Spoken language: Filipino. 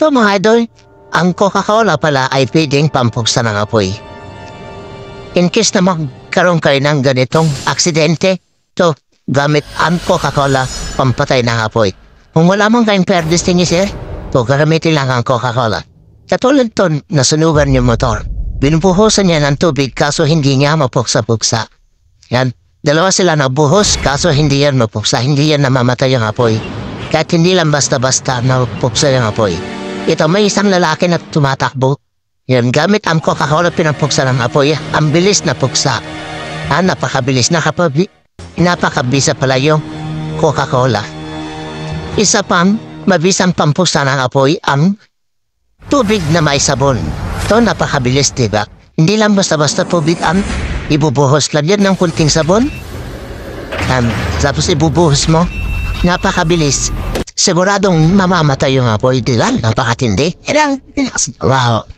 Ito mga idol, ang Coca-Cola pala ay pwedeng pampuksan ng apoy. In case na magkaroon kayo ng ganitong aksidente, to gamit ang Coca-Cola pampatay ng apoy. Kung wala mong kayong fire extinguisher, to gagamitin lang ang Coca-Cola. Katulad to, nasunugan yung motor. Binubuhusan niya ng tubig kaso hindi niya mapuksa-puksa. Yan, dalawa sila nabuhos kaso hindi yan mapuksa, hindi yan namamatay yung apoy. Kahit hindi lang basta-basta napuksa yung apoy. Ito may isang lalaki na tumatakbo. Yan, gamit ang Coca-Cola pinapuksa ng apoy. Ang bilis na puksa. Napakabilis. Napakabisa pala yung Coca-Cola. Isa pang mabisang pampuksa ng apoy ang tubig na may sabon. Ito napakabilis, diba? Hindi lang basta-basta tubig ang ibubuhos. Lagyan ng kunting sabon. Tapos ibubuhos mo. Napakabilis. Siguradong mamamatay yung apoy. Diba? Napakatindi. Wow.